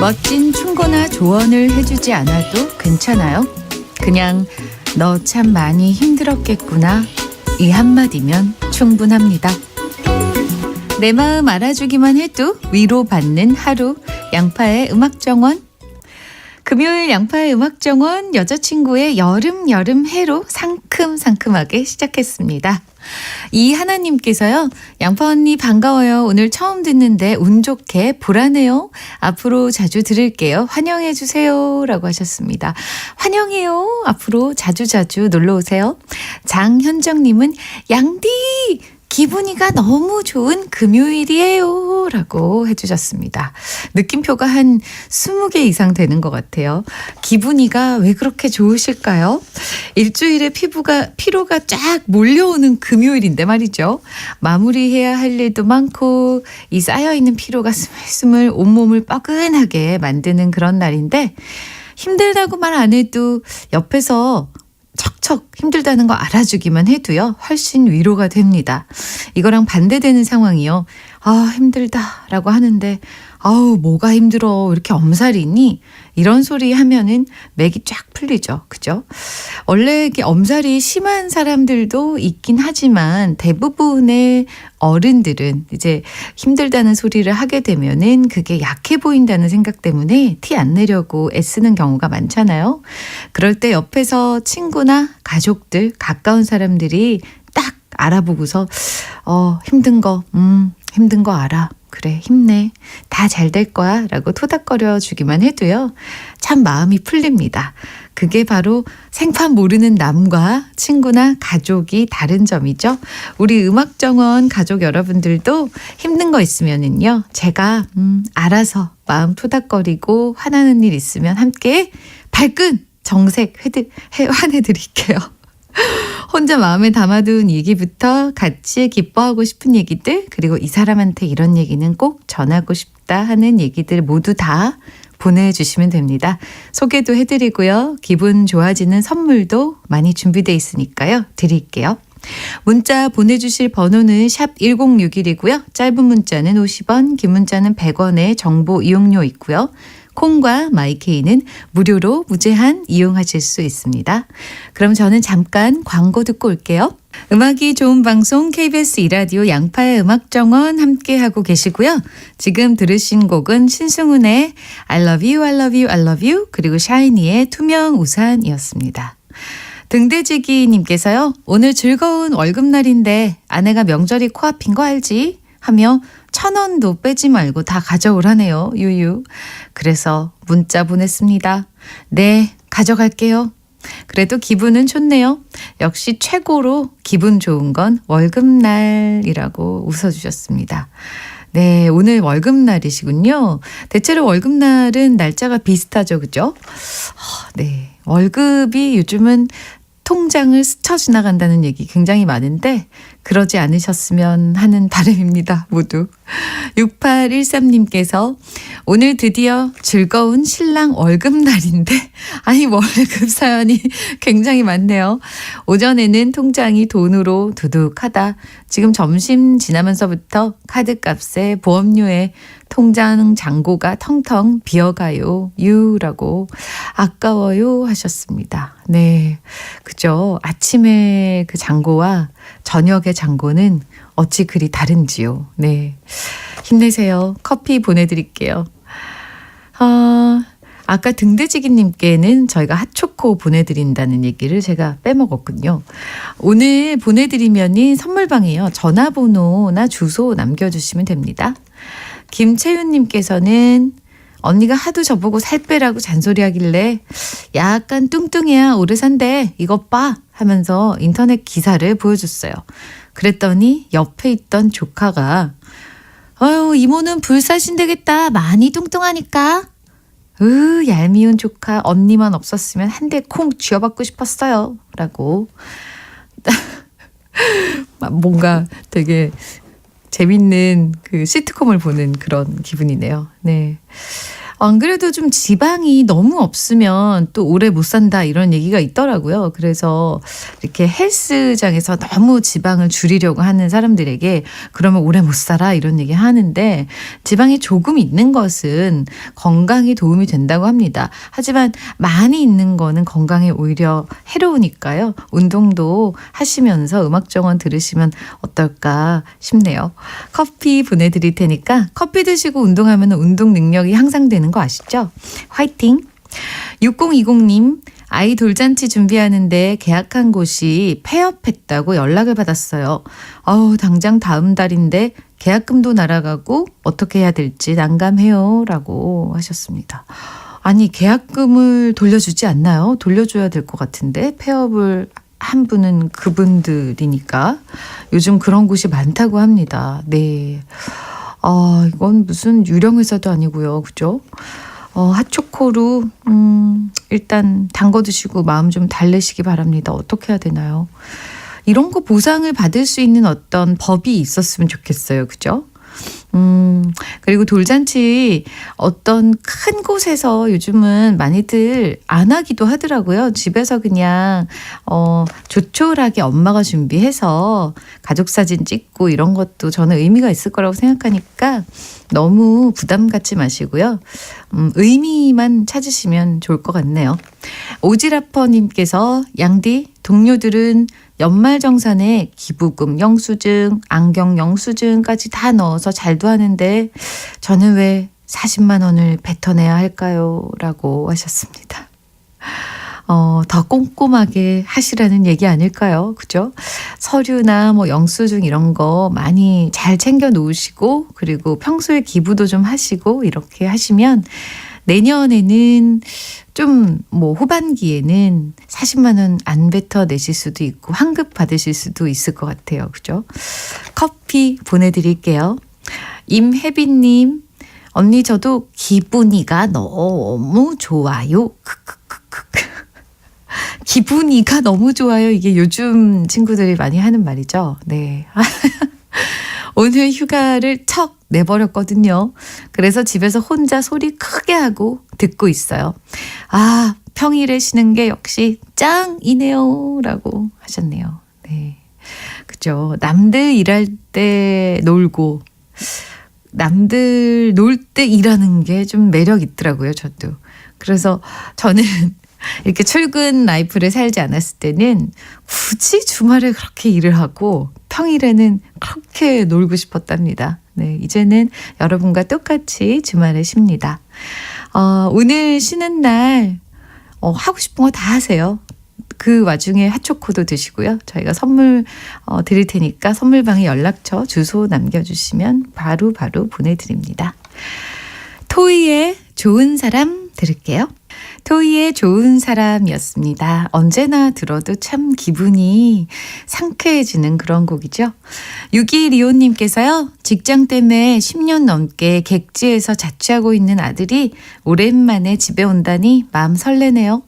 멋진 충고나 조언을 해주지 않아도 괜찮아요. 그냥 너 참 많이 힘들었겠구나. 이 한마디면 충분합니다. 내 마음 알아주기만 해도 위로받는 하루. 양파의 음악정원. 금요일 양파의 음악정원 여자친구의 여름 해로 상큼하게 시작했습니다. 이하나님께서요. 양파 언니 반가워요. 오늘 처음 듣는데 운 좋게 불안해요. 앞으로 자주 들을게요. 환영해 주세요. 라고 하셨습니다. 환영해요. 앞으로 자주 놀러오세요. 장현정님은 양디 기분이가 너무 좋은 금요일이에요. 라고 해주셨습니다. 느낌표가 한 20개 이상 되는 것 같아요. 기분이가 왜 그렇게 좋으실까요? 일주일에 피로가 쫙 몰려오는 금요일인데 말이죠. 마무리해야 할 일도 많고 이 쌓여있는 피로가 스물스물 온몸을 뻐근하게 만드는 그런 날인데 힘들다고 말 안 해도 옆에서 척척 힘들다는 거 알아주기만 해도요. 훨씬 위로가 됩니다. 이거랑 반대되는 상황이요. 아 힘들다라고 하는데 아우 뭐가 힘들어 이렇게 엄살이니 이런 소리 하면은 맥이 쫙 풀리죠. 그죠? 원래 이렇게 엄살이 심한 사람들도 있긴 하지만 대부분의 어른들은 이제 힘들다는 소리를 하게 되면은 그게 약해 보인다는 생각 때문에 티 안 내려고 애쓰는 경우가 많잖아요. 그럴 때 옆에서 친구나 가족들, 가까운 사람들이 딱 알아보고서 힘든 거 알아. 그래 힘내. 다 잘 될 거야 라고 토닥거려 주기만 해도요. 참 마음이 풀립니다. 그게 바로 생판 모르는 남과 친구나 가족이 다른 점이죠. 우리 음악정원 가족 여러분들도 힘든 거 있으면은요. 제가 알아서 마음 토닥거리고 화나는 일 있으면 함께 발끈 정색 환해드릴게요. 혼자 마음에 담아둔 얘기부터 같이 기뻐하고 싶은 얘기들 그리고 이 사람한테 이런 얘기는 꼭 전하고 싶다 하는 얘기들 모두 다 보내주시면 됩니다. 소개도 해드리고요. 기분 좋아지는 선물도 많이 준비되어 있으니까요. 드릴게요. 문자 보내주실 번호는 샵 1061이고요. 짧은 문자는 50원, 긴 문자는 100원의 정보 이용료 있고요. 콩과 마이케이는 무료로 무제한 이용하실 수 있습니다. 그럼 저는 잠깐 광고 듣고 올게요. 음악이 좋은 방송 KBS 2라디오 양파의 음악정원 함께하고 계시고요. 지금 들으신 곡은 신승훈의 I love you, I love you, I love you 그리고 샤이니의 투명 우산이었습니다. 등대지기님께서요. 오늘 즐거운 월급날인데 아내가 명절이 코앞인 거 알지? 하며 1,000원도 빼지 말고 다 가져오라네요. 유유. 그래서 문자 보냈습니다. 네, 가져갈게요. 그래도 기분은 좋네요. 역시 최고로 기분 좋은 건 월급날이라고 웃어주셨습니다. 네, 오늘 월급날이시군요. 대체로 월급날은 날짜가 비슷하죠. 그죠? 네, 월급이 요즘은 통장을 스쳐 지나간다는 얘기 굉장히 많은데 그러지 않으셨으면 하는 바람입니다. 모두. 6813님께서 오늘 드디어 즐거운 신랑 월급날인데 아니 월급 사연이 굉장히 많네요. 오전에는 통장이 돈으로 두둑하다. 지금 점심 지나면서부터 카드값에 보험료에 통장 잔고가 텅텅 비어가요. 유라고 아까워요 하셨습니다. 네, 그죠. 아침에 그 잔고와 저녁의 잔고는 어찌 그리 다른지요. 네, 힘내세요. 커피 보내드릴게요. 아까 등대지기님께는 저희가 핫초코 보내드린다는 얘기를 제가 빼먹었군요. 오늘 보내드리면은 선물방에요. 전화번호나 주소 남겨주시면 됩니다. 김채윤님께서는 언니가 하도 저보고 살 빼라고 잔소리하길래 약간 뚱뚱해야 오래 산대 이것 봐 하면서 인터넷 기사를 보여줬어요. 그랬더니 옆에 있던 조카가 아유 이모는 불사신 되겠다 많이 뚱뚱하니까 얄미운 조카 언니만 없었으면 한 대 콩 쥐어받고 싶었어요 라고 뭔가 되게 재밌는 그 시트콤을 보는 그런 기분이네요. 네. 안 그래도 좀 지방이 너무 없으면 또 오래 못 산다 이런 얘기가 있더라고요. 그래서 이렇게 헬스장에서 너무 지방을 줄이려고 하는 사람들에게 그러면 오래 못 살아 이런 얘기 하는데 지방이 조금 있는 것은 건강에 도움이 된다고 합니다. 하지만 많이 있는 거는 건강에 오히려 해로우니까요. 운동도 하시면서 음악 정원 들으시면 어떨까 싶네요. 커피 보내드릴 테니까 커피 드시고 운동하면 운동 능력이 향상되는 거 아시죠? 화이팅! 6020님, 아이 돌잔치 준비하는데 계약한 곳이 폐업했다고 연락을 받았어요. 당장 다음 달인데 계약금도 날아가고 어떻게 해야 될지 난감해요. 라고 하셨습니다. 아니, 계약금을 돌려주지 않나요? 돌려줘야 될 것 같은데 폐업을 한 분은 그분들이니까 요즘 그런 곳이 많다고 합니다. 네. 이건 무슨 유령 회사도 아니고요. 그죠? 핫초코로 일단 담궈 드시고 마음 좀 달래시기 바랍니다. 어떻게 해야 되나요? 이런 거 보상을 받을 수 있는 어떤 법이 있었으면 좋겠어요. 그죠? 그리고 돌잔치 어떤 큰 곳에서 요즘은 많이들 안 하기도 하더라고요. 집에서 그냥 조촐하게 엄마가 준비해서 가족 사진 찍고 이런 것도 저는 의미가 있을 거라고 생각하니까 너무 부담 갖지 마시고요. 의미만 찾으시면 좋을 것 같네요. 오지라퍼님께서 양디 동료들은 연말정산에 기부금, 영수증, 안경 영수증까지 다 넣어서 잘도 하는데 저는 왜 40만 원을 뱉어내야 할까요? 라고 하셨습니다. 더 꼼꼼하게 하시라는 얘기 아닐까요? 그죠? 서류나 뭐 영수증 이런 거 많이 잘 챙겨 놓으시고 그리고 평소에 기부도 좀 하시고 이렇게 하시면 내년에는 좀 뭐 후반기에는 40만 원 안 뱉어내실 수도 있고 환급 받으실 수도 있을 것 같아요. 그죠? 커피 보내드릴게요. 임혜빈님, 언니 저도 기분이가 너무 좋아요. 기분이가 너무 좋아요. 이게 요즘 친구들이 많이 하는 말이죠. 네. 오늘 휴가를 척 내버렸거든요. 그래서 집에서 혼자 소리 크게 하고 듣고 있어요. 평일에 쉬는 게 역시 짱이네요. 라고 하셨네요. 네. 그죠. 남들 일할 때 놀고, 남들 놀 때 일하는 게 좀 매력 있더라고요. 저도. 그래서 저는 이렇게 출근 라이프를 살지 않았을 때는 굳이 주말에 그렇게 일을 하고 평일에는 그렇게 놀고 싶었답니다. 네, 이제는 여러분과 똑같이 주말에 쉽니다. 오늘 쉬는 날 하고 싶은 거 다 하세요. 그 와중에 핫초코도 드시고요. 저희가 선물 드릴 테니까 선물방에 연락처 주소 남겨주시면 바로 보내드립니다. 토이의 좋은 사람 들을게요. 토이의 좋은 사람이었습니다. 언제나 들어도 참 기분이 상쾌해지는 그런 곡이죠. 6225님께서요. 직장 때문에 10년 넘게 객지에서 자취하고 있는 아들이 오랜만에 집에 온다니 마음 설레네요.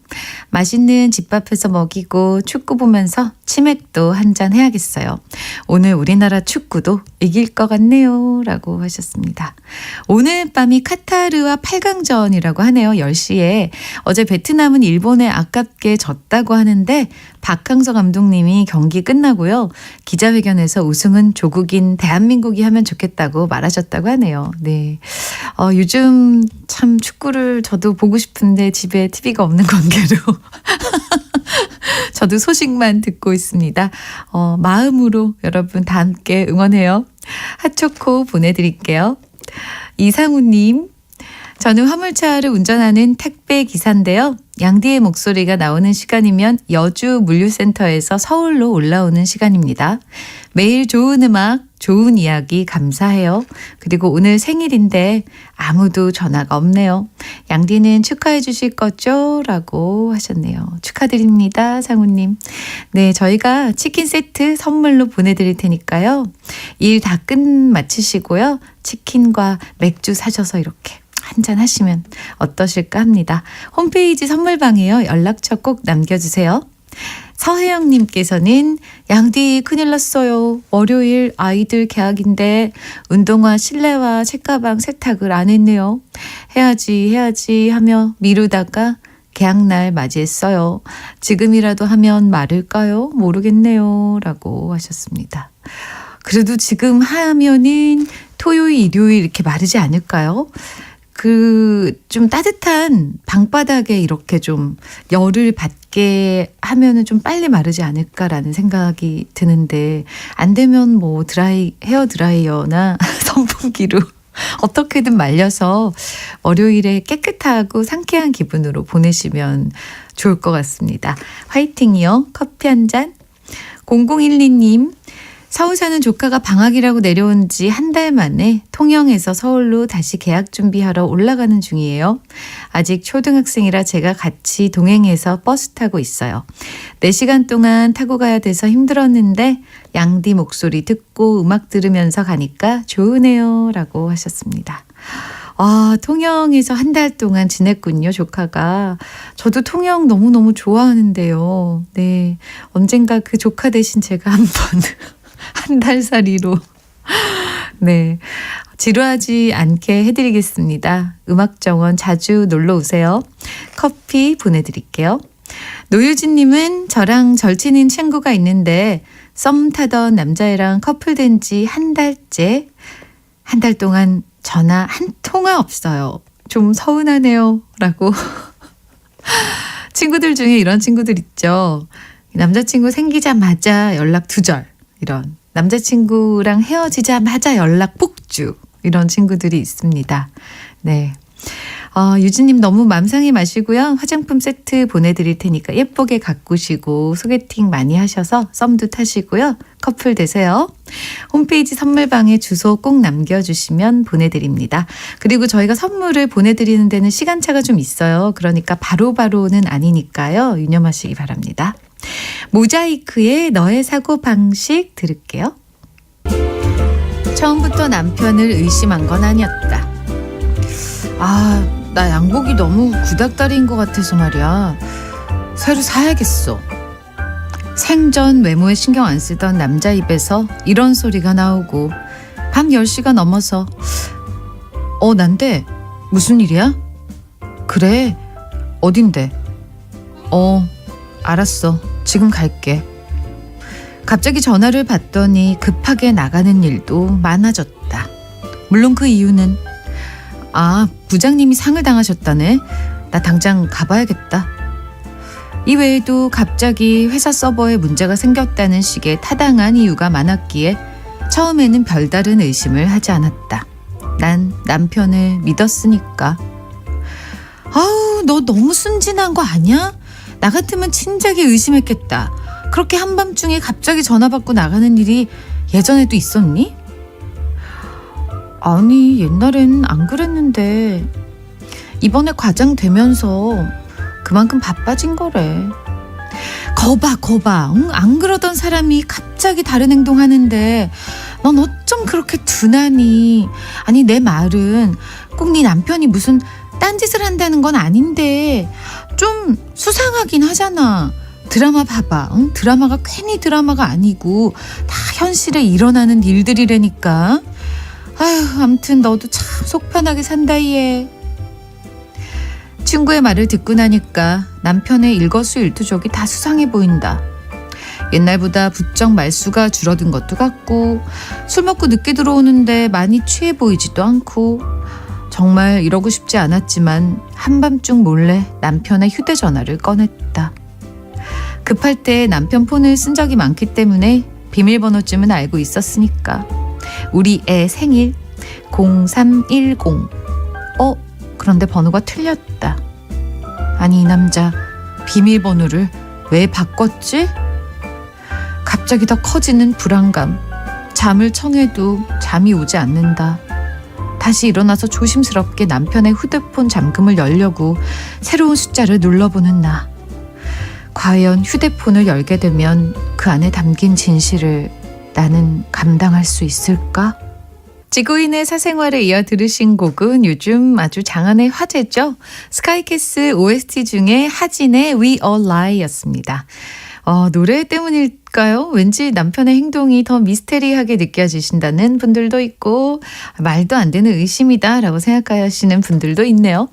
맛있는 집밥해서 먹이고 축구 보면서 치맥도 한잔 해야겠어요. 오늘 우리나라 축구도 이길 것 같네요. 라고 하셨습니다. 오늘 밤이 카타르와 8강전이라고 하네요. 10시에. 어제 베트남은 일본에 아깝게 졌다고 하는데 박항서 감독님이 경기 끝나고요. 기자회견에서 우승은 조국인 대한민국이 하면 좋겠다고 말하셨다고 하네요. 네. 요즘 참 축구를 저도 보고 싶은데 집에 TV가 없는 관계로 저도 소식만 듣고 있습니다. 마음으로 여러분 다 함께 응원해요. 핫초코 보내드릴게요. 이상우님, 저는 화물차를 운전하는 택배 기사인데요. 양디의 목소리가 나오는 시간이면 여주 물류센터에서 서울로 올라오는 시간입니다. 매일 좋은 음악, 좋은 이야기 감사해요. 그리고 오늘 생일인데 아무도 전화가 없네요. 양디는 축하해 주실 거죠? 라고 하셨네요. 축하드립니다, 상우님. 네, 저희가 치킨 세트 선물로 보내드릴 테니까요. 일 다 마치시고요. 치킨과 맥주 사셔서 이렇게 한잔 하시면 어떠실까 합니다. 홈페이지 선물방에요. 연락처 꼭 남겨주세요. 서혜영님께서는 양디 큰일 났어요. 월요일 아이들 개학인데 운동화 실내화 책가방 세탁을 안 했네요. 해야지 하며 미루다가 개학날 맞이했어요. 지금이라도 하면 마를까요? 모르겠네요. 라고 하셨습니다. 그래도 지금 하면은 토요일, 일요일 이렇게 마르지 않을까요? 좀 따뜻한 방바닥에 이렇게 좀 열을 받게 하면은 좀 빨리 마르지 않을까라는 생각이 드는데, 안 되면 뭐 헤어 드라이어나 선풍기로 어떻게든 말려서 월요일에 깨끗하고 상쾌한 기분으로 보내시면 좋을 것 같습니다. 화이팅이요. 커피 한 잔. 0012님. 서울 사는 조카가 방학이라고 내려온 지 한 달 만에 통영에서 서울로 다시 개학 준비하러 올라가는 중이에요. 아직 초등학생이라 제가 같이 동행해서 버스 타고 있어요. 4시간 동안 타고 가야 돼서 힘들었는데 양디 목소리 듣고 음악 들으면서 가니까 좋으네요. 라고 하셨습니다. 아, 통영에서 한 달 동안 지냈군요, 조카가. 저도 통영 너무너무 좋아하는데요. 네, 언젠가 그 조카 대신 제가 한번 한 달 살이로 네, 지루하지 않게 해드리겠습니다. 음악정원 자주 놀러 오세요. 커피 보내드릴게요. 노유진님은 저랑 절친인 친구가 있는데 썸 타던 남자애랑 커플된 지 한 달째. 한 달 동안 전화 한 통화 없어요. 좀 서운하네요. 라고. 친구들 중에 이런 친구들 있죠. 남자친구 생기자마자 연락 두절. 이런. 남자친구랑 헤어지자마자 연락 폭주. 이런 친구들이 있습니다. 네. 유진님 너무 맘 상해 마시고요. 화장품 세트 보내드릴 테니까 예쁘게 가꾸시고 소개팅 많이 하셔서 썸도 타시고요. 커플 되세요. 홈페이지 선물방에 주소 꼭 남겨주시면 보내드립니다. 그리고 저희가 선물을 보내드리는 데는 시간차가 좀 있어요. 그러니까 바로바로는 아니니까요. 유념하시기 바랍니다. 모자이크의 너의 사고방식 들을게요. 처음부터 남편을 의심한 건 아니었다. 나 양복이 너무 구닥다리인 것 같아서 말이야. 새로 사야겠어. 생전 외모에 신경 안 쓰던 남자 입에서 이런 소리가 나오고 밤 10시가 넘어서 난데 무슨 일이야? 그래, 어딘데? 알았어. 지금 갈게. 갑자기 전화를 받더니 급하게 나가는 일도 많아졌다. 물론 그 이유는 부장님이 상을 당하셨다네. 나 당장 가봐야겠다. 이 외에도 갑자기 회사 서버에 문제가 생겼다는 식의 타당한 이유가 많았기에 처음에는 별다른 의심을 하지 않았다. 난 남편을 믿었으니까. 너 너무 순진한 거 아니야? 나 같으면 진작에 의심했겠다. 그렇게 한밤중에 갑자기 전화 받고 나가는 일이 예전에도 있었니? 아니, 옛날엔 안 그랬는데 이번에 과장 되면서 그만큼 바빠진 거래. 거봐. 응? 안 그러던 사람이 갑자기 다른 행동하는데 넌 어쩜 그렇게 둔하니? 아니, 내 말은 꼭 네 남편이 무슨 딴짓을 한다는 건 아닌데 좀 수상하긴 하잖아. 드라마 봐봐. 응? 드라마가 괜히 드라마가 아니고 다 현실에 일어나는 일들이라니까. 아무튼 너도 참 속편하게 산다 얘. 친구의 말을 듣고 나니까 남편의 일거수일투족이 다 수상해 보인다. 옛날보다 부쩍 말수가 줄어든 것도 같고 술 먹고 늦게 들어오는데 많이 취해 보이지도 않고. 정말 이러고 싶지 않았지만 한밤중 몰래 남편의 휴대전화를 꺼냈다. 급할 때 남편 폰을 쓴 적이 많기 때문에 비밀번호쯤은 알고 있었으니까. 우리 애 생일 0310. 그런데 번호가 틀렸다. 아니, 이 남자 비밀번호를 왜 바꿨지? 갑자기 더 커지는 불안감. 잠을 청해도 잠이 오지 않는다. 다시 일어나서 조심스럽게 남편의 휴대폰 잠금을 열려고 새로운 숫자를 눌러보는 나. 과연 휴대폰을 열게 되면 그 안에 담긴 진실을 나는 감당할 수 있을까? 지구인의 사생활에 이어 들으신 곡은 요즘 아주 장안의 화제죠. 스카이캐슬 OST 중에 하진의 We All Lie였습니다. 노래 때문일까요? 왠지 남편의 행동이 더 미스테리하게 느껴지신다는 분들도 있고 말도 안 되는 의심이다라고 생각하시는 분들도 있네요.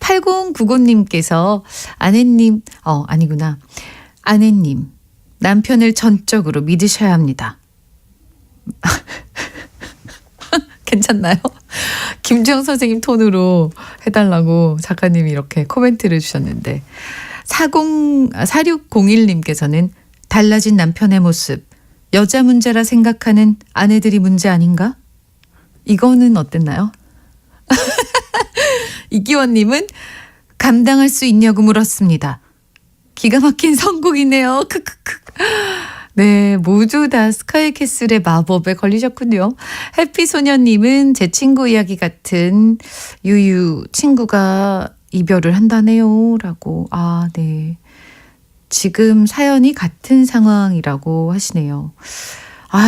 8090님께서 아내님, 아니구나. 아내님, 남편을 전적으로 믿으셔야 합니다. 괜찮나요? 김주영 선생님 톤으로 해달라고 작가님이 이렇게 코멘트를 주셨는데 4601님께서는 달라진 남편의 모습, 여자 문제라 생각하는 아내들이 문제 아닌가? 이거는 어땠나요? 이기원님은 감당할 수 있냐고 물었습니다. 기가 막힌 선곡이네요. 크크크. 네, 모두 다 스카이캐슬의 마법에 걸리셨군요. 해피소년님은 제 친구 이야기 같은 유유 친구가 이별을 한다네요. 라고. 네. 지금 사연이 같은 상황이라고 하시네요.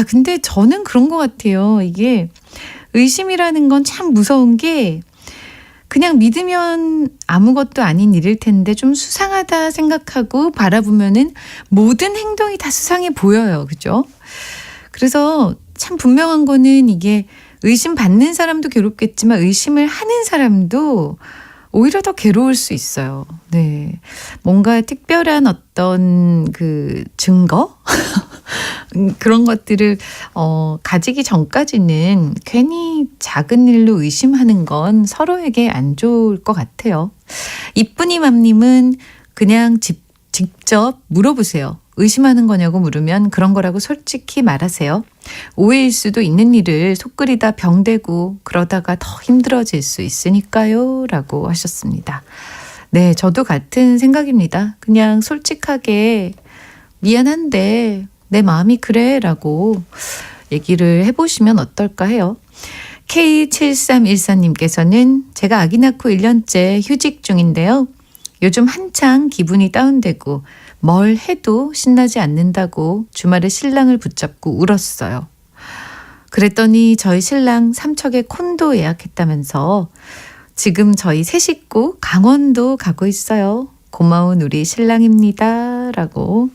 근데 저는 그런 것 같아요. 이게 의심이라는 건 참 무서운 게 그냥 믿으면 아무것도 아닌 일일 텐데 좀 수상하다 생각하고 바라보면은 모든 행동이 다 수상해 보여요. 그죠? 그래서 참 분명한 거는 이게 의심 받는 사람도 괴롭겠지만 의심을 하는 사람도 오히려 더 괴로울 수 있어요. 네. 뭔가 특별한 어떤 그 증거? 그런 것들을 가지기 전까지는 괜히 작은 일로 의심하는 건 서로에게 안 좋을 것 같아요. 이쁜이맘님은 그냥 직접 물어보세요. 의심하는 거냐고 물으면 그런 거라고 솔직히 말하세요. 오해일 수도 있는 일을 속끓이다 병되고 그러다가 더 힘들어질 수 있으니까요. 라고 하셨습니다. 네, 저도 같은 생각입니다. 그냥 솔직하게 미안한데 내 마음이 그래 라고 얘기를 해보시면 어떨까 해요. K7314님께서는 제가 아기 낳고 1년째 휴직 중인데요. 요즘 한창 기분이 다운되고 뭘 해도 신나지 않는다고 주말에 신랑을 붙잡고 울었어요. 그랬더니 저희 신랑 삼척에 콘도 예약했다면서 지금 저희 세 식구 강원도 가고 있어요. 고마운 우리 신랑입니다. 라고.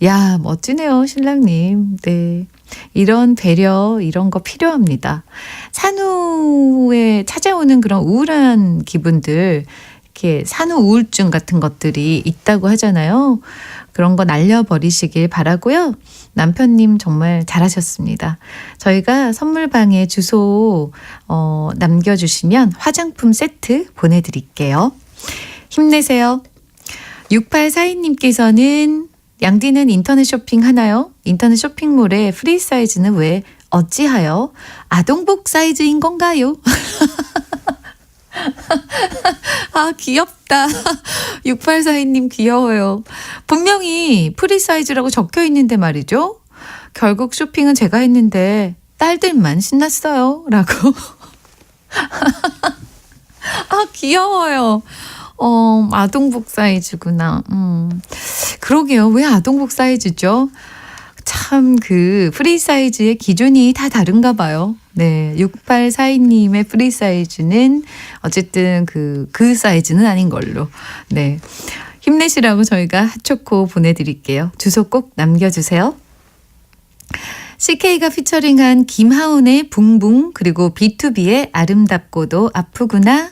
야, 멋지네요, 신랑님. 네. 이런 배려, 이런 거 필요합니다. 산후에 찾아오는 그런 우울한 기분들, 이렇게 산후 우울증 같은 것들이 있다고 하잖아요. 그런 거 날려버리시길 바라고요. 남편님 정말 잘하셨습니다. 저희가 선물방에 주소 남겨주시면 화장품 세트 보내드릴게요. 힘내세요. 6842님께서는 양디는 인터넷 쇼핑 하나요? 인터넷 쇼핑몰에 프리 사이즈는 왜 어찌하여 아동복 사이즈인 건가요? 귀엽다. 6842님 귀여워요. 분명히 프리 사이즈라고 적혀 있는데 말이죠. 결국 쇼핑은 제가 했는데 딸들만 신났어요. 라고. 귀여워요. 아동복 사이즈구나. 그러게요. 왜 아동복 사이즈죠? 참 그 프리 사이즈의 기준이 다 다른가 봐요. 네. 6842님의 프리 사이즈는 어쨌든 그 사이즈는 아닌 걸로. 네. 힘내시라고 저희가 핫초코 보내드릴게요. 주소 꼭 남겨주세요. CK가 피처링한 김하운의 붕붕 그리고 B2B의 아름답고도 아프구나.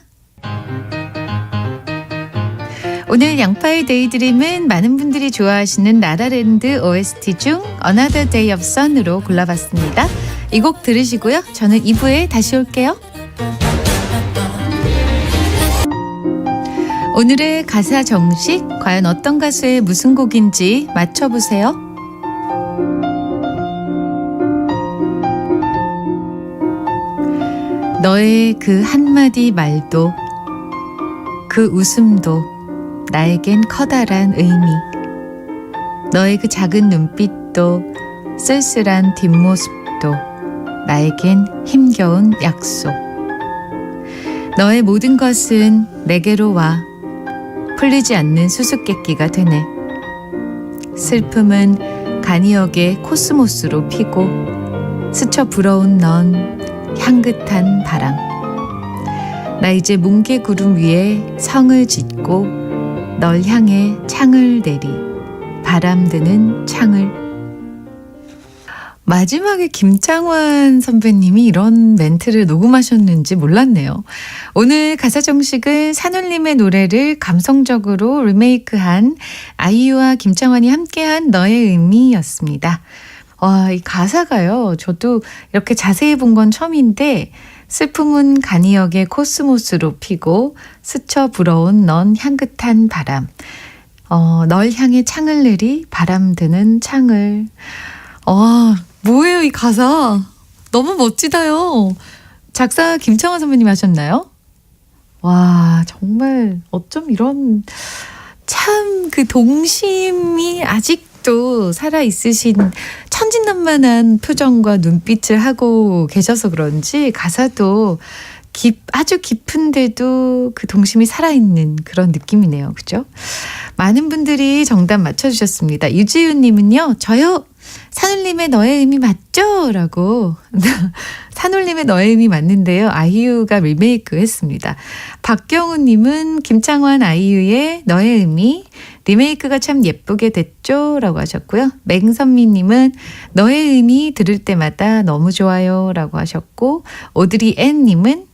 오늘 양파의 데이드림은 많은 분들이 좋아하시는 라라랜드 OST 중 Another Day of Sun으로 골라봤습니다. 이 곡 들으시고요. 저는 2부에 다시 올게요. 오늘의 가사 정식, 과연 어떤 가수의 무슨 곡인지 맞춰보세요. 너의 그 한마디 말도, 그 웃음도 나에겐 커다란 의미. 너의 그 작은 눈빛도 쓸쓸한 뒷모습도 나에겐 힘겨운 약속. 너의 모든 것은 내게로 와 풀리지 않는 수수께끼가 되네. 슬픔은 간이역의 코스모스로 피고 스쳐 불어온 넌 향긋한 바람. 나 이제 뭉게구름 위에 성을 짓고 널 향해 창을 내리 바람 드는 창을. 마지막에 김창완 선배님이 이런 멘트를 녹음하셨는지 몰랐네요. 오늘 가사 정식은 산울림의 노래를 감성적으로 리메이크한 아이유와 김창완이 함께한 너의 의미였습니다. 와, 이 가사가요. 저도 이렇게 자세히 본 건 처음인데 슬픔은 간이역의 코스모스로 피고 스쳐 불어온 넌 향긋한 바람. 널 향해 창을 내리 바람 드는 창을. 뭐예요 이 가사. 너무 멋지다요. 작사 김창완 선배님 하셨나요? 와, 정말 어쩜 이런 참 그 동심이 아직도 살아있으신 천진난만한 표정과 눈빛을 하고 계셔서 그런지 가사도 아주 깊은데도 그 동심이 살아있는 그런 느낌이네요. 그죠? 많은 분들이 정답 맞춰주셨습니다. 유지윤님은요. 저요. 산울림의 너의 의미 맞죠? 라고. 산울림의 너의 의미 맞는데요. 아이유가 리메이크 했습니다. 박경우님은 김창완 아이유의 너의 의미 리메이크가 참 예쁘게 됐죠? 라고 하셨고요. 맹선미님은 너의 의미 들을 때마다 너무 좋아요 라고 하셨고, 오드리 앤님은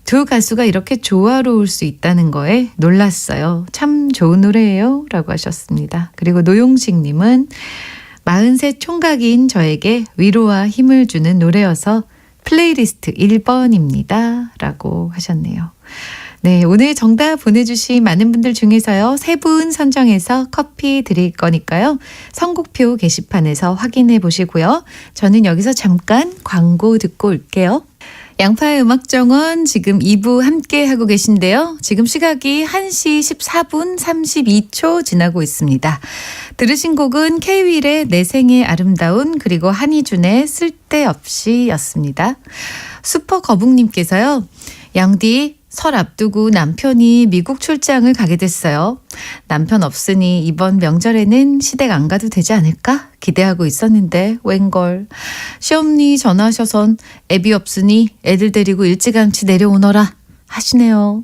두 가수가 이렇게 조화로울 수 있다는 거에 놀랐어요. 참 좋은 노래예요 라고 하셨습니다. 그리고 노용식님은 43 총각인 저에게 위로와 힘을 주는 노래여서 플레이리스트 1번입니다 라고 하셨네요. 네, 오늘 정답 보내주신 많은 분들 중에서요 3분 선정해서 커피 드릴 거니까요 선곡표 게시판에서 확인해 보시고요. 저는 여기서 잠깐 광고 듣고 올게요. 양파의 음악정원 지금 2부 함께 하고 계신데요. 지금 시각이 1시 14분 32초 지나고 있습니다. 들으신 곡은 K-윌의 내 생의 아름다운 그리고 한희준의 쓸데없이 였습니다. 슈퍼거북님께서요. 양디 설 앞두고 남편이 미국 출장을 가게 됐어요. 남편 없으니 이번 명절에는 시댁 안 가도 되지 않을까 기대하고 있었는데 웬걸. 시엄니 전화하셔선 애비 없으니 애들 데리고 일찌감치 내려오너라 하시네요.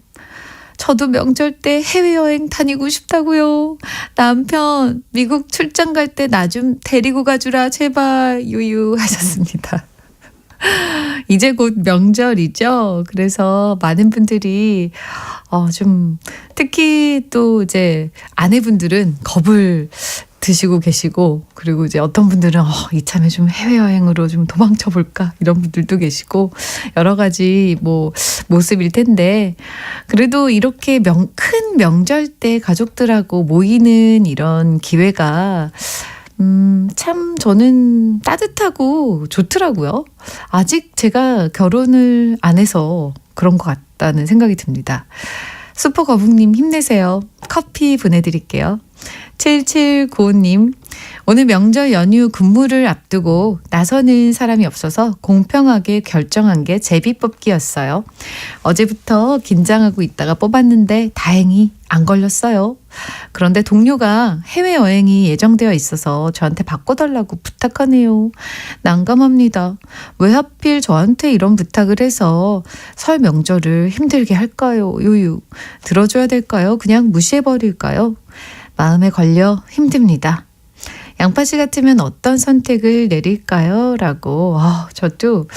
저도 명절 때 해외여행 다니고 싶다고요. 남편 미국 출장 갈 때 나 좀 데리고 가주라 제발 유유 하셨습니다. 이제 곧 명절이죠. 그래서 많은 분들이 좀 특히 또 이제 아내분들은 겁을 드시고 계시고, 그리고 이제 어떤 분들은 이참에 좀 해외여행으로 좀 도망쳐 볼까 이런 분들도 계시고 여러 가지 모습일 텐데, 그래도 이렇게 큰 명절 때 가족들하고 모이는 이런 기회가 참 저는 따뜻하고 좋더라고요. 아직 제가 결혼을 안 해서 그런 것 같다는 생각이 듭니다. 슈퍼거북님 힘내세요. 커피 보내드릴게요. 7795님, 오늘 명절 연휴 근무를 앞두고 나서는 사람이 없어서 공평하게 결정한 게 제비뽑기였어요. 어제부터 긴장하고 있다가 뽑았는데 다행히 안 걸렸어요. 그런데 동료가 해외여행이 예정되어 있어서 저한테 바꿔달라고 부탁하네요. 난감합니다. 왜 하필 저한테 이런 부탁을 해서 설 명절을 힘들게 할까요? 유유. 들어줘야 될까요? 그냥 무시해버릴까요? 마음에 걸려 힘듭니다. 양파씨 같으면 어떤 선택을 내릴까요? 라고. 저도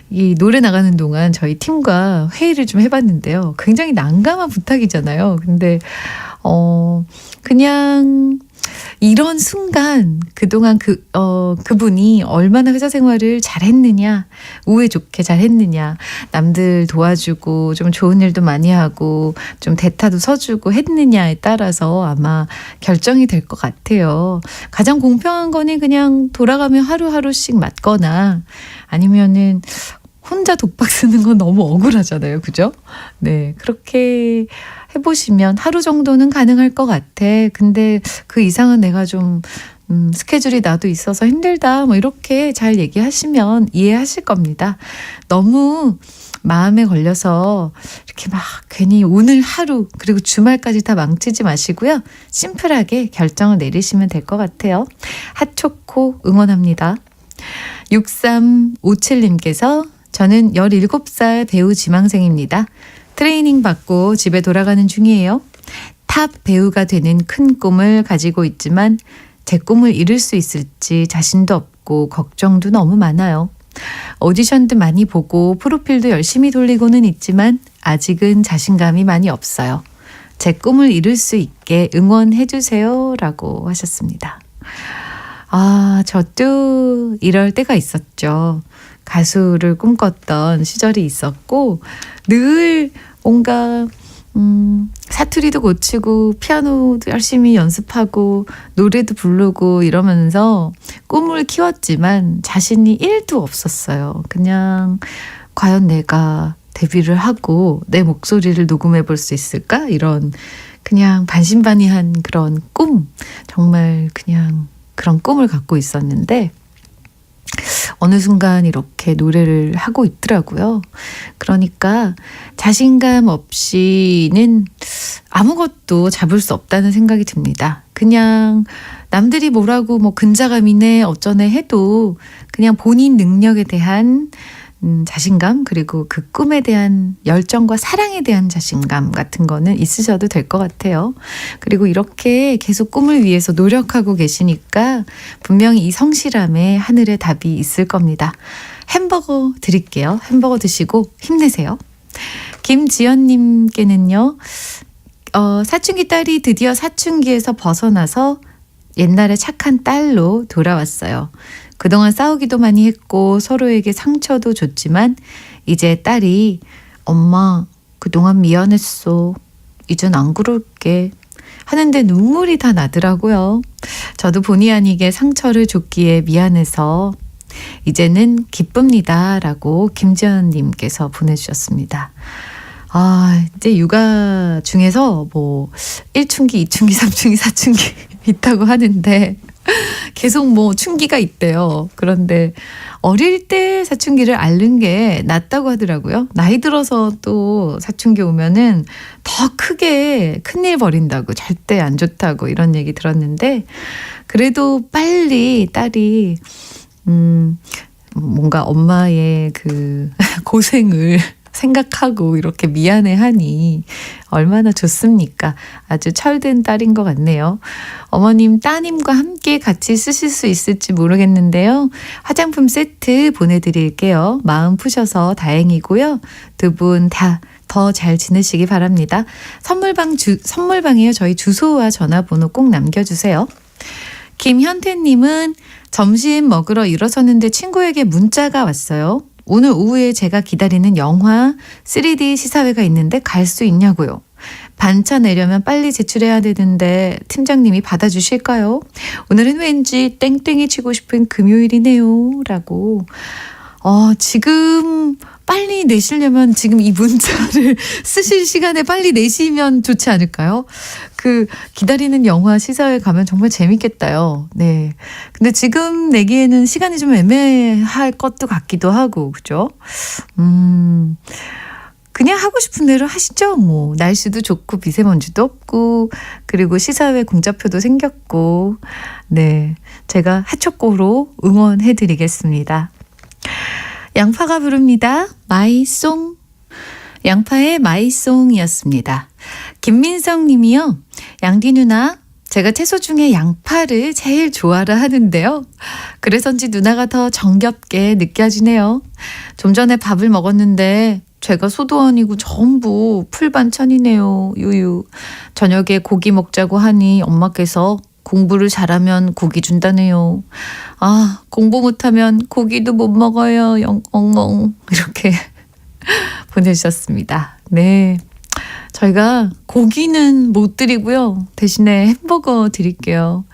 이 노래 나가는 동안 저희 팀과 회의를 좀 해봤는데요. 굉장히 난감한 부탁이잖아요. 근데 그냥 이런 순간 그동안 그분이 얼마나 회사 생활을 잘했느냐, 우애 좋게 잘했느냐, 남들 도와주고 좀 좋은 일도 많이 하고 좀 대타도 서주고 했느냐에 따라서 아마 결정이 될 것 같아요. 가장 공평한 거는 그냥 돌아가면 하루하루씩 맞거나 아니면은 혼자 독박 쓰는 건 너무 억울하잖아요. 그죠? 네, 그렇게 해보시면 하루 정도는 가능할 것 같아. 근데 그 이상은 내가 좀 스케줄이 나도 있어서 힘들다. 이렇게 잘 얘기하시면 이해하실 겁니다. 너무 마음에 걸려서 이렇게 막 괜히 오늘 하루 그리고 주말까지 다 망치지 마시고요. 심플하게 결정을 내리시면 될 것 같아요. 핫초코 응원합니다. 6357님께서 저는 17살 배우 지망생입니다. 트레이닝 받고 집에 돌아가는 중이에요. 탑 배우가 되는 큰 꿈을 가지고 있지만 제 꿈을 이룰 수 있을지 자신도 없고 걱정도 너무 많아요. 오디션도 많이 보고 프로필도 열심히 돌리고는 있지만 아직은 자신감이 많이 없어요. 제 꿈을 이룰 수 있게 응원해 주세요 라고 하셨습니다. 저도 이럴 때가 있었죠. 가수를 꿈꿨던 시절이 있었고 늘 뭔가 사투리도 고치고 피아노도 열심히 연습하고 노래도 부르고 이러면서 꿈을 키웠지만 자신이 1도 없었어요. 그냥 과연 내가 데뷔를 하고 내 목소리를 녹음해 볼 수 있을까? 이런 그냥 반신반의한 그런 꿈, 정말 그냥 그런 꿈을 갖고 있었는데 어느 순간 이렇게 노래를 하고 있더라고요. 그러니까 자신감 없이는 아무것도 잡을 수 없다는 생각이 듭니다. 그냥 남들이 뭐라고 뭐 근자감이네 어쩌네 해도 그냥 본인 능력에 대한 자신감 그리고 그 꿈에 대한 열정과 사랑에 대한 자신감 같은 거는 있으셔도 될 것 같아요. 그리고 이렇게 계속 꿈을 위해서 노력하고 계시니까 분명히 이 성실함에 하늘에 답이 있을 겁니다. 햄버거 드릴게요. 햄버거 드시고 힘내세요. 김지연님께는요. 사춘기 딸이 드디어 사춘기에서 벗어나서 옛날에 착한 딸로 돌아왔어요. 그동안 싸우기도 많이 했고 서로에게 상처도 줬지만 이제 딸이 엄마 그동안 미안했어. 이젠 안 그럴게. 하는데 눈물이 다 나더라고요. 저도 본의 아니게 상처를 줬기에 미안해서 이제는 기쁩니다. 라고 김지연님께서 보내주셨습니다. 이제 육아 중에서 뭐 1춘기, 2춘기, 3춘기, 4춘기 있다고 하는데 계속 뭐 춘기가 있대요. 그런데 어릴 때 사춘기를 앓는 게 낫다고 하더라고요. 나이 들어서 또 사춘기 오면은 더 크게 큰일 벌인다고 절대 안 좋다고 이런 얘기 들었는데 그래도 빨리 딸이 뭔가 엄마의 그 고생을 생각하고 이렇게 미안해하니 얼마나 좋습니까? 아주 철든 딸인 것 같네요. 어머님 따님과 함께 같이 쓰실 수 있을지 모르겠는데요. 화장품 세트 보내드릴게요. 마음 푸셔서 다행이고요. 두 분 다 더 잘 지내시기 바랍니다. 선물방에요. 저희 주소와 전화번호 꼭 남겨주세요. 김현태님은 점심 먹으러 일어섰는데 친구에게 문자가 왔어요. 오늘 오후에 제가 기다리는 영화 3D 시사회가 있는데 갈 수 있냐고요. 반차 내려면 빨리 제출해야 되는데 팀장님이 받아주실까요? 오늘은 왠지 땡땡이 치고 싶은 금요일이네요. 라고. 지금 빨리 내시려면 지금 이 문자를 쓰실 시간에 빨리 내시면 좋지 않을까요? 그 기다리는 영화 시사회 가면 정말 재밌겠다요. 네. 근데 지금 내기에는 시간이 좀 애매할 것도 같기도 하고, 그죠? 그냥 하고 싶은 대로 하시죠. 뭐 날씨도 좋고 미세먼지도 없고 그리고 시사회 공짜표도 생겼고 네. 제가 하초코로 응원해드리겠습니다. 양파가 부릅니다. 마이송. 양파의 마이송이었습니다. 김민성 님이요. 양디 누나, 제가 채소 중에 양파를 제일 좋아라 하는데요. 그래서인지 누나가 더 정겹게 느껴지네요. 좀 전에 밥을 먹었는데 제가 소도원이고 전부 풀반찬이네요. 유유. 저녁에 고기 먹자고 하니 엄마께서 공부를 잘하면 고기 준다네요. 공부 못하면 고기도 못 먹어요. 엉엉 이렇게 보내주셨습니다. 네, 저희가 고기는 못 드리고요. 대신에 햄버거 드릴게요.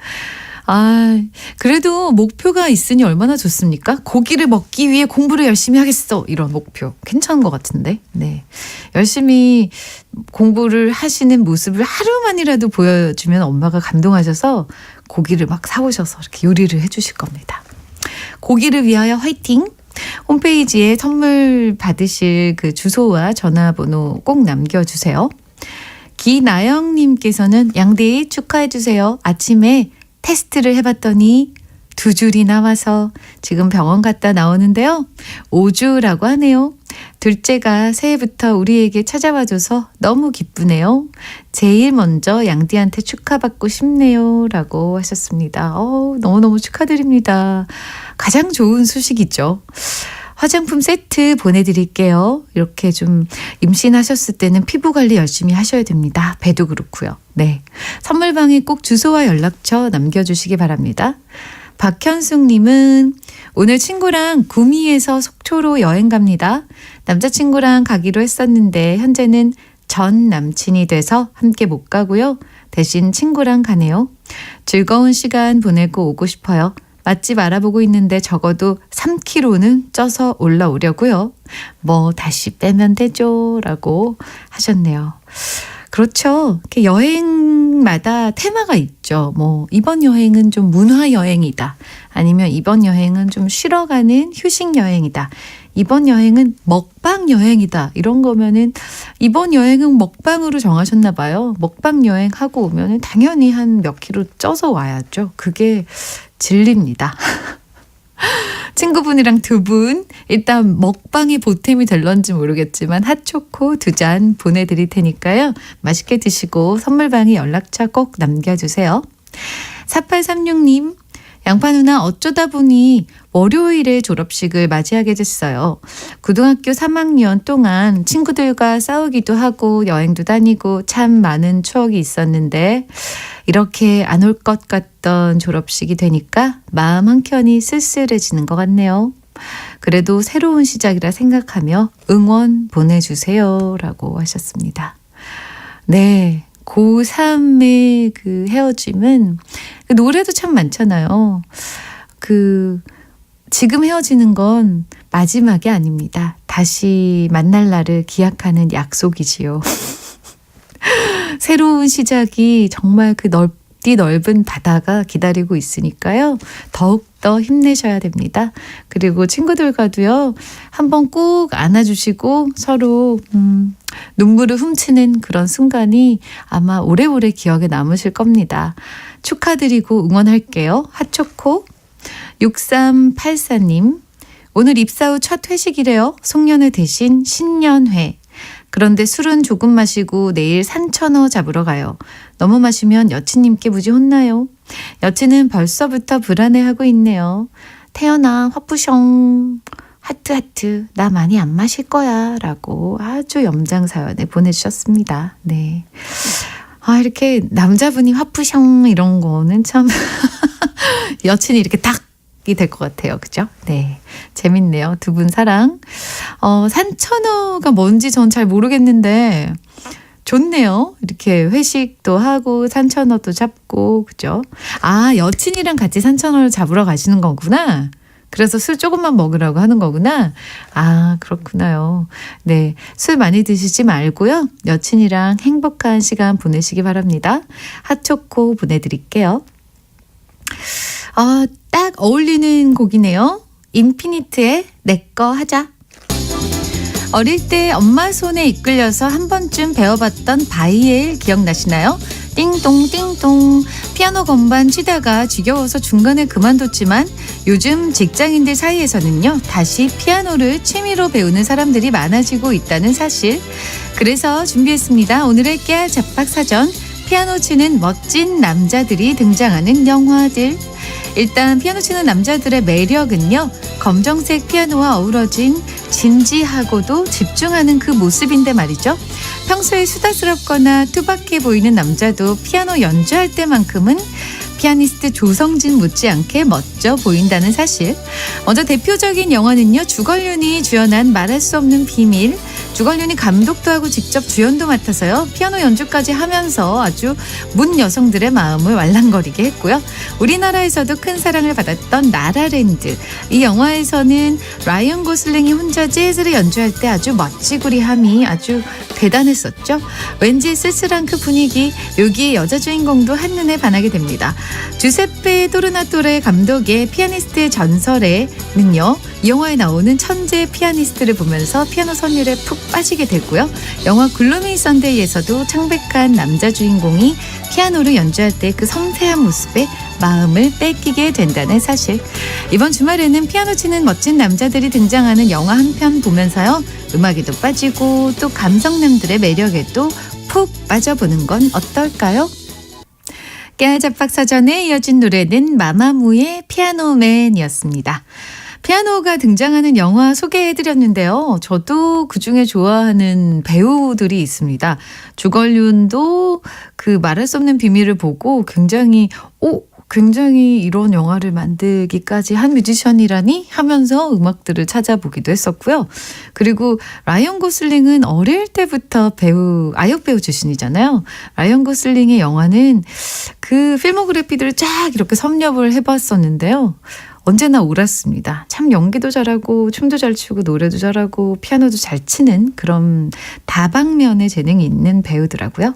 그래도 목표가 있으니 얼마나 좋습니까? 고기를 먹기 위해 공부를 열심히 하겠어. 이런 목표. 괜찮은 것 같은데. 네. 열심히 공부를 하시는 모습을 하루만이라도 보여주면 엄마가 감동하셔서 고기를 막 사오셔서 이렇게 요리를 해주실 겁니다. 고기를 위하여 화이팅! 홈페이지에 선물 받으실 그 주소와 전화번호 꼭 남겨주세요. 기나영님께서는 양대희 축하해주세요. 아침에 테스트를 해봤더니 2줄이 나와서 지금 병원 갔다 나오는데요. 5주라고 하네요. 둘째가 새해부터 우리에게 찾아와줘서 너무 기쁘네요. 제일 먼저 양디한테 축하받고 싶네요. 라고 하셨습니다. 너무너무 축하드립니다. 가장 좋은 소식이죠. 화장품 세트 보내드릴게요. 이렇게 좀 임신하셨을 때는 피부 관리 열심히 하셔야 됩니다. 배도 그렇고요. 네, 선물방에 꼭 주소와 연락처 남겨주시기 바랍니다. 박현숙님은 오늘 친구랑 구미에서 속초로 여행 갑니다. 남자친구랑 가기로 했었는데 현재는 전 남친이 돼서 함께 못 가고요. 대신 친구랑 가네요. 즐거운 시간 보내고 오고 싶어요. 맛집 알아보고 있는데 적어도 3kg는 쪄서 올라오려고요. 뭐 다시 빼면 되죠. 라고 하셨네요. 그렇죠. 이렇게 여행마다 테마가 있죠. 뭐 이번 여행은 좀 문화 여행이다. 아니면 이번 여행은 좀 쉬러 가는 휴식 여행이다. 이번 여행은 먹방 여행이다. 이런 거면은 이번 여행은 먹방으로 정하셨나 봐요. 먹방 여행하고 오면은 당연히 한 몇 킬로 쪄서 와야죠. 그게 진리입니다. 친구분이랑 두 분 일단 먹방이 보탬이 될런지 모르겠지만 핫초코 2잔 보내드릴 테니까요. 맛있게 드시고 선물방에 연락처 꼭 남겨주세요. 4836님, 양파 누나 어쩌다 보니 월요일에 졸업식을 맞이하게 됐어요. 고등학교 3학년 동안 친구들과 싸우기도 하고 여행도 다니고 참 많은 추억이 있었는데 이렇게 안 올 것 같던 졸업식이 되니까 마음 한켠이 쓸쓸해지는 것 같네요. 그래도 새로운 시작이라 생각하며 응원 보내주세요. 라고 하셨습니다. 네. 고3의 그 헤어짐은 그 노래도 참 많잖아요. 지금 헤어지는 건 마지막이 아닙니다. 다시 만날 날을 기약하는 약속이지요. 새로운 시작이 정말 그 넓은 바다가 기다리고 있으니까요. 더욱더 힘내셔야 됩니다. 그리고 친구들과도요. 한번 꼭 안아주시고 서로 눈물을 훔치는 그런 순간이 아마 오래오래 기억에 남으실 겁니다. 축하드리고 응원할게요. 핫초코. 6384님. 오늘 입사 후 첫 회식이래요. 송년회 대신 신년회. 그런데 술은 조금 마시고 내일 산천어 잡으러 가요. 너무 마시면 여친님께 무지 혼나요. 여친은 벌써부터 불안해하고 있네요. 태연아 화푸숑 하트 나 많이 안 마실 거야 라고 아주 염장 사연을 보내주셨습니다. 네. 이렇게 남자분이 화푸숑 이런 거는 참 여친이 이렇게 딱 될 것 같아요. 그죠? 네. 재밌네요. 두 분 사랑. 산천어가 뭔지 전 잘 모르겠는데 좋네요. 이렇게 회식도 하고 산천어도 잡고 그죠? 여친이랑 같이 산천어를 잡으러 가시는 거구나. 그래서 술 조금만 먹으라고 하는 거구나. 그렇구나요. 네. 술 많이 드시지 말고요. 여친이랑 행복한 시간 보내시기 바랍니다. 핫초코 보내드릴게요. 딱 어울리는 곡이네요. 인피니트의 내꺼 하자. 어릴 때 엄마 손에 이끌려서 한 번쯤 배워봤던 바이엘 기억나시나요? 띵동 띵동 피아노 건반 치다가 지겨워서 중간에 그만뒀지만 요즘 직장인들 사이에서는요 다시 피아노를 취미로 배우는 사람들이 많아지고 있다는 사실. 그래서 준비했습니다. 오늘의 깨알 잡박사전. 피아노 치는 멋진 남자들이 등장하는 영화들. 일단 피아노 치는 남자들의 매력은요. 검정색 피아노와 어우러진 진지하고도 집중하는 그 모습인데 말이죠. 평소에 수다스럽거나 투박해 보이는 남자도 피아노 연주할 때만큼은 피아니스트 조성진 못지않게 멋져 보인다는 사실. 먼저 대표적인 영화는요. 주걸륜이 주연한 말할 수 없는 비밀. 주걸륜이 감독도 하고 직접 주연도 맡아서요. 피아노 연주까지 하면서 아주 문 여성들의 마음을 말랑거리게 했고요. 우리나라에서도 큰 사랑을 받았던 라라랜드. 이 영화에서는 라이언 고슬링이 혼자 재즈를 연주할 때 아주 멋지구리함이 아주 대단했었죠. 왠지 쓸쓸한 그 분위기, 여기에 여자 주인공도 한눈에 반하게 됩니다. 주세페 토르나토레 감독의 피아니스트의 전설에는요. 이 영화에 나오는 천재 피아니스트를 보면서 피아노 선율에 푹 빠지게 되고요. 영화 글루미 선데이에서도 창백한 남자 주인공이 피아노를 연주할 때 그 섬세한 모습에 마음을 뺏기게 된다는 사실. 이번 주말에는 피아노 치는 멋진 남자들이 등장하는 영화 한 편 보면서요. 음악에도 빠지고 또 감성남들의 매력에도 푹 빠져보는 건 어떨까요? 깨알 잡박 사전에 이어진 노래는 마마무의 피아노맨이었습니다. 피아노가 등장하는 영화 소개해드렸는데요. 저도 그중에 좋아하는 배우들이 있습니다. 주걸륜도 그 말할 수 없는 비밀을 보고 굉장히 이런 영화를 만들기까지 한 뮤지션이라니 하면서 음악들을 찾아보기도 했었고요. 그리고 라이언 고슬링은 어릴 때부터 아역 배우 출신이잖아요. 라이언 고슬링의 영화는 그 필모그래피들을 쫙 이렇게 섭렵을 해봤었는데요. 언제나 옳았습니다. 참 연기도 잘하고 춤도 잘 추고 노래도 잘하고 피아노도 잘 치는 그런 다방면의 재능이 있는 배우더라고요.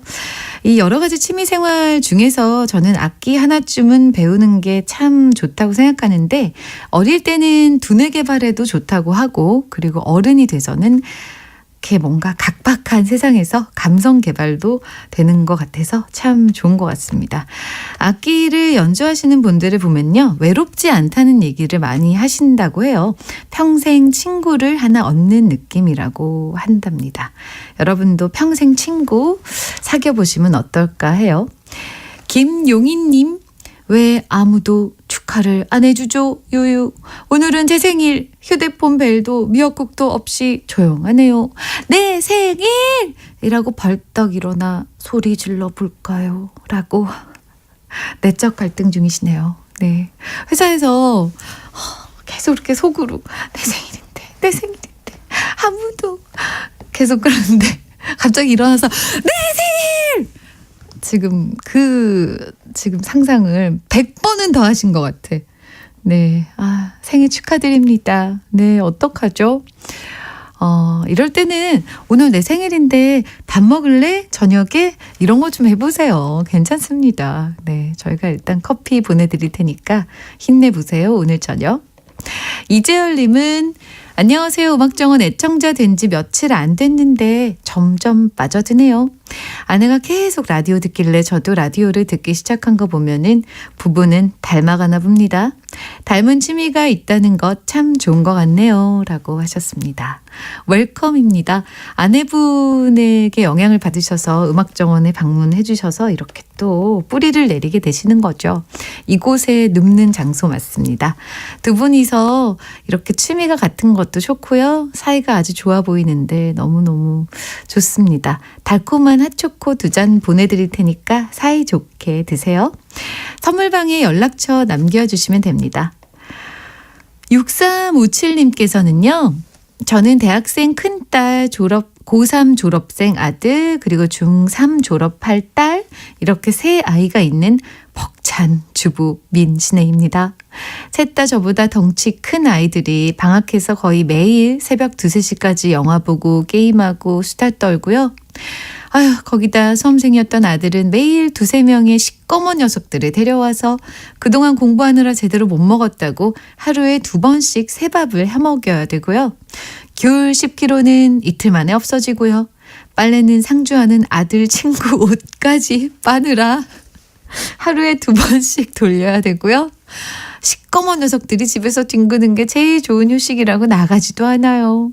이 여러 가지 취미생활 중에서 저는 악기 하나쯤은 배우는 게 참 좋다고 생각하는데 어릴 때는 두뇌 개발에도 좋다고 하고 그리고 어른이 돼서는 이렇게 뭔가 각박한 세상에서 감성 개발도 되는 것 같아서 참 좋은 것 같습니다. 악기를 연주하시는 분들을 보면요. 외롭지 않다는 얘기를 많이 하신다고 해요. 평생 친구를 하나 얻는 느낌이라고 한답니다. 여러분도 평생 친구 사귀어보시면 어떨까 해요. 김용희님, 왜 아무도 축하를 안 해주죠? 유유. 오늘은 제 생일. 휴대폰 벨도 미역국도 없이 조용하네요. 내 생일! 이라고 벌떡 일어나 소리 질러 볼까요? 라고 내적 갈등 중이시네요. 네. 회사에서 계속 이렇게 속으로 내 생일인데 아무도 계속 그러는데 갑자기 일어나서 내 생일! 지금 상상을 100번은 더 하신 것 같아. 네. 생일 축하드립니다. 네. 어떡하죠? 이럴 때는 오늘 내 생일인데 밥 먹을래? 저녁에? 이런 거 좀 해보세요. 괜찮습니다. 네. 저희가 일단 커피 보내드릴 테니까 힘내보세요. 오늘 저녁. 이재열님은 안녕하세요. 음악정원 애청자 된 지 며칠 안 됐는데 점점 빠져드네요. 아내가 계속 라디오 듣길래 저도 라디오를 듣기 시작한 거 보면은 부부는 닮아가나 봅니다. 닮은 취미가 있다는 것 참 좋은 것 같네요. 라고 하셨습니다. 웰컴입니다. 아내분에게 영향을 받으셔서 음악정원에 방문해 주셔서 이렇게 또 뿌리를 내리게 되시는 거죠. 이곳에 눕는 장소 맞습니다. 두 분이서 이렇게 취미가 같은 것도 좋고요. 사이가 아주 좋아 보이는데 너무너무 좋습니다. 달콤한 핫초코 2잔 보내드릴 테니까 사이좋게 드세요. 선물방에 연락처 남겨주시면 됩니다. 6357님께서는요. 저는 대학생 큰딸 고3 졸업생 아들 그리고 중3 졸업할 딸 이렇게 세 아이가 있는 벅찬 주부 민신혜입니다. 셋 다 저보다 덩치 큰 아이들이 방학해서 거의 매일 새벽 2-3시까지 영화 보고 게임하고 수다 떨고요. 거기다 수험생이었던 아들은 매일 2-3명의 시꺼먼 녀석들을 데려와서 그동안 공부하느라 제대로 못 먹었다고 하루에 2번씩 새밥을 해먹여야 되고요. 귤 10kg는 이틀 만에 없어지고요. 빨래는 상주하는 아들 친구 옷까지 빠느라 하루에 2번씩 돌려야 되고요. 시꺼먼 녀석들이 집에서 뒹구는 게 제일 좋은 휴식이라고 나가지도 않아요.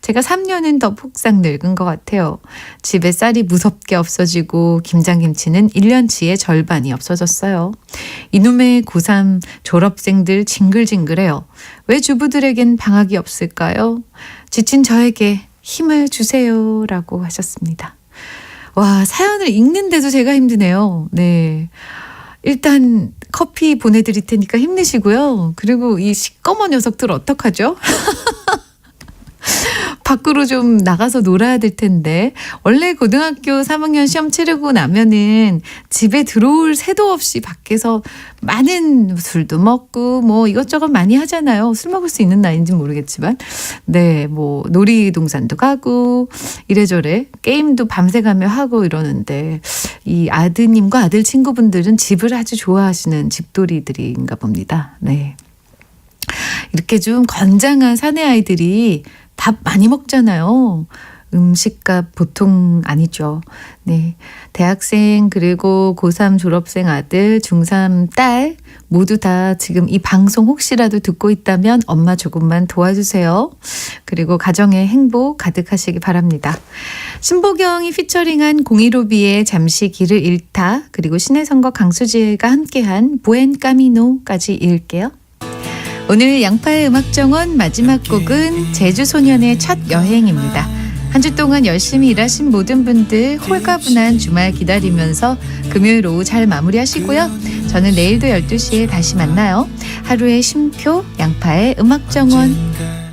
제가 3년은 더 폭삭 늙은 것 같아요. 집에 쌀이 무섭게 없어지고 김장김치는 1년치의 절반이 없어졌어요. 이놈의 고3 졸업생들 징글징글해요. 왜 주부들에겐 방학이 없을까요? 지친 저에게 힘을 주세요. 라고 하셨습니다. 와, 사연을 읽는데도 제가 힘드네요. 네. 일단 커피 보내드릴 테니까 힘내시고요. 그리고 이 시꺼먼 녀석들 어떡하죠? 밖으로 좀 나가서 놀아야 될 텐데 원래 고등학교 3학년 시험 치르고 나면은 집에 들어올 새도 없이 밖에서 많은 술도 먹고 뭐 이것저것 많이 하잖아요. 술 먹을 수 있는 나이인지 모르겠지만 네, 뭐 놀이동산도 가고 이래저래 게임도 밤새 가며 하고 이러는데 이 아드님과 아들 친구분들은 집을 아주 좋아하시는 집돌이들인가 봅니다. 네. 이렇게 좀 건장한 사내 아이들이 밥 많이 먹잖아요. 음식값 보통 아니죠. 네. 대학생 그리고 고3 졸업생 아들, 중3 딸 모두 다 지금 이 방송 혹시라도 듣고 있다면 엄마 조금만 도와주세요. 그리고 가정의 행복 가득하시기 바랍니다. 신보경이 피처링한 015B의 잠시 길을 잃다 그리고 신혜성과 강수지가 함께한 부엔 까미노까지 읽을게요. 오늘 양파의 음악정원 마지막 곡은 제주소년의 첫 여행입니다. 한 주 동안 열심히 일하신 모든 분들 홀가분한 주말 기다리면서 금요일 오후 잘 마무리하시고요. 저는 내일도 12시에 다시 만나요. 하루의 쉼표 양파의 음악정원.